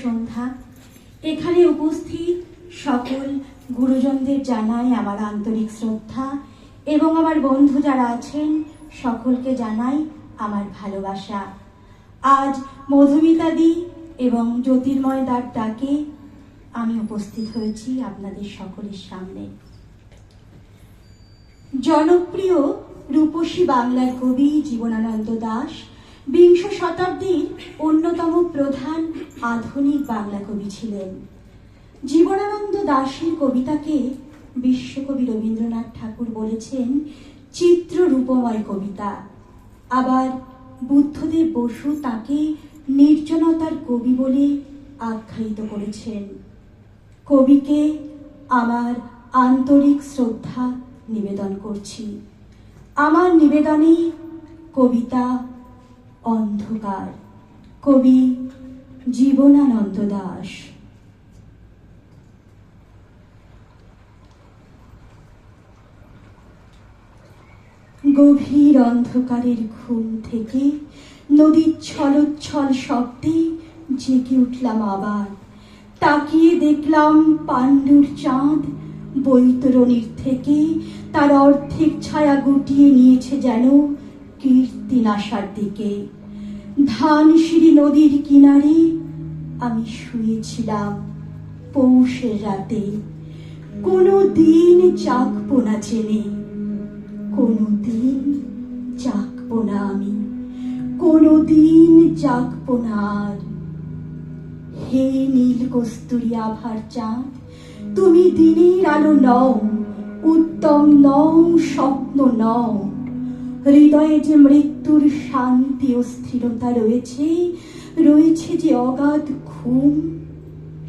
সন্ধ্যা। এখানে উপস্থিত সকল গুরুজনদের জানাই আমার আন্তরিক শ্রদ্ধা এবং আমার বন্ধু যারা আছেন সকলকে জানাই আমার ভালোবাসা। আজ মধুমিতাদি এবং জ্যোতির্ময় দার ডাকে আমি উপস্থিত হয়েছি আপনাদের সকলের সামনে। জনপ্রিয় রূপসী বাংলার কবি জীবনানন্দ দাশ বিংশ শতাব্দীর অন্যতম প্রধান আধুনিক বাংলা কবি ছিলেন। জীবনানন্দ দাশের কবিতাকে বিশ্বকবি রবীন্দ্রনাথ ঠাকুর বলেছেন চিত্ররূপময় কবিতা। আবার বুদ্ধদেব বসু তাকে নির্জনতার কবি বলে আখ্যায়িত করেছেন। কবিকে আমার আন্তরিক শ্রদ্ধা নিবেদন করছি। আমার নিবেদনে কবিতা অন্ধকার, কবি জীবনানন্দ দাশ। গভীর অন্ধকারের ঘুম থেকে নদীর ছলোচ্ছল শব্দে জেগে উঠলাম আবার। তাকিয়ে দেখলাম পাণ্ডুর চাঁদ বৈতরণীর থেকে তার অর্ধেক ছায়া গুটিয়ে নিয়েছে যেন কীর্তিন আসার দিকে। ধানসিঁড়ি নদীর কিনারে আমি শুয়েছিলাম পৌষের রাতে। কোনো দিন জাগবো না জেনে, কোনো দিন জাগবো না আমি, কোনো দিন জাগবো না আর। হে নীল কস্তুরী আভার চাঁদ, তুমি দিনের আলো নও, উত্তম নও, স্বপ্ন নও। হৃদয়ে যে মৃত্যুর শান্তি ও স্থিরতা রয়েছে, রয়েছে যে অগাধ ঘুম,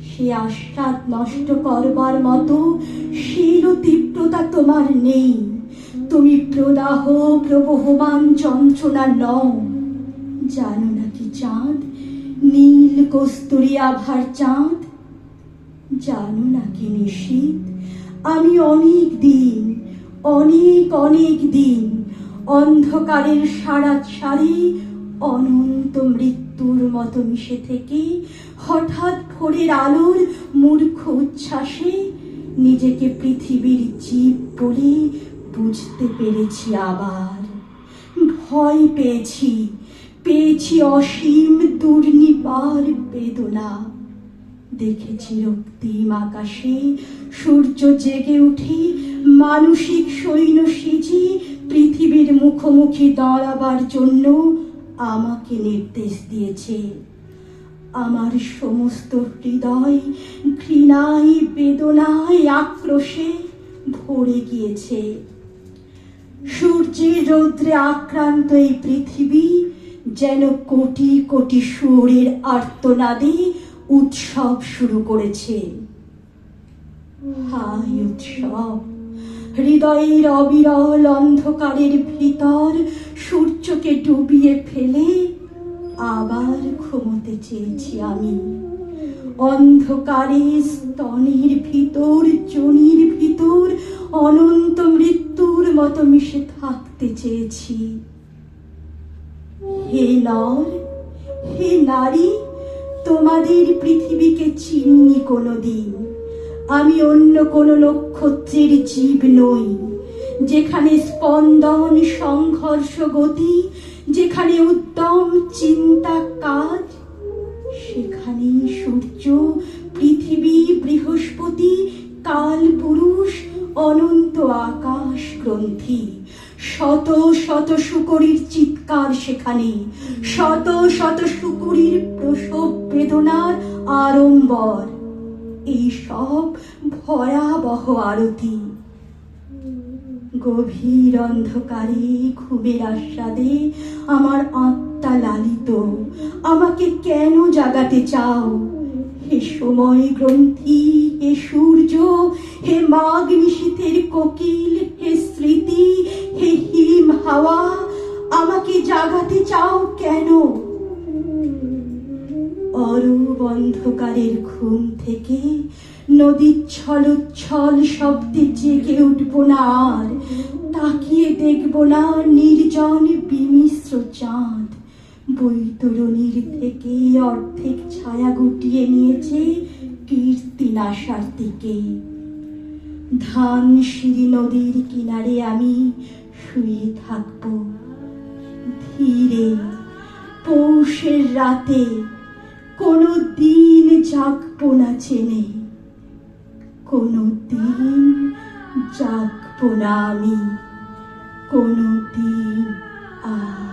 সে আস্বাদ নষ্ট করবার মতো শীল ও তীব্রতা তোমার নেই। তুমি প্রদাহ প্রবহমান যন্ত্রণা নও। জানো নাকি চাঁদ, নীল কস্তুরী আভার চাঁদ, জানো নাকি নিশীথ, আমি অনেক দিন, অনেক দিন অন্ধকারের সারা সারি অনন্ত মৃত্যুর মতো মিশে থেকে হঠাৎ ভোরের আলোর মূর্খ উচ্ছ্বাসে নিজেকে পৃথিবীর জীব বলে বুঝতে পেরেছি আবার। ভয় পেয়েছি, পেয়েছি অসীম দুর্নিবার বেদনা। দেখেছি রক্তিম আকাশে সূর্য জেগে উঠে মানসিক সৈন্য সেজে পৃথিবীর মুখোমুখি দাঁড়াবার জন্য আমাকে নির্দেশ দিয়েছে। আমার সমস্ত হৃদয় ঘৃণায়, বেদনায়, আক্রোশে ভরে গিয়েছে। সূর্যের রৌদ্রে আক্রান্ত এই পৃথিবী যেন কোটি কোটি সুরের আর্তনাদে উৎসব শুরু করেছে। হায় উৎসব! হৃদয়ের অবিরল অন্ধকারের ভিতর সূর্যকে ডুবিয়ে ফেলে আবার ঘুমোতে চেয়েছি আমি। অন্ধকারে স্তনের ভিতর, যোনির ভিতর অনন্ত মৃত্যুর মতো মিশে থাকতে চেয়েছি। হে নর, হে নারী, তোমাদের পৃথিবীকে চিনিনি কোনোদিন। আমি অন্য কোনো নক্ষত্রের জীব নই, যেখানে স্পন্দন, সংঘর্ষ, গতি, যেখানে উদ্যম, চিন্তা, কাজ, সেখানেই সূর্য, পৃথিবী, বৃহস্পতি, কাল পুরুষ, অনন্ত আকাশ গ্রন্থি। শত শত শুকরীর চিৎকার সেখানে, শত শত শুকরীর প্রসব বেদনার আড়ম্বর। এই সব ভয়াবহ আরতি। গভীর অন্ধকারে ঘুমের আস্বাদে আমার আত্মা লালিত। আমাকে কেন জাগাতে চাও? হে সময় গ্রন্থি, হে সূর্য, হে মাঘ নিশীথের কোকিল, হে স্মৃতি, হে হিম হাওয়া, আমাকে জাগাতে চাও কেন? অরূপ অন্ধকারের ঘুম থেকে নদীর ছলোচ্ছল শব্দে জেগে উঠবো না আর। তাকিয়ে দেখবো না নির্জন বিমিশ্র চাঁদ বৈতরণীর থেকে অর্ধেক ছায়া গুটিয়ে নিয়েছে কীর্তিনাশার দিকে। ধানসিঁড়ি নদীর কিনারে আমি শুয়ে থাকব ধীরে। পৌষের রাতে কোনো দিন জাগবো না চেনে, কোনো দিন জাগবো না আমি, কোনো দিন আর।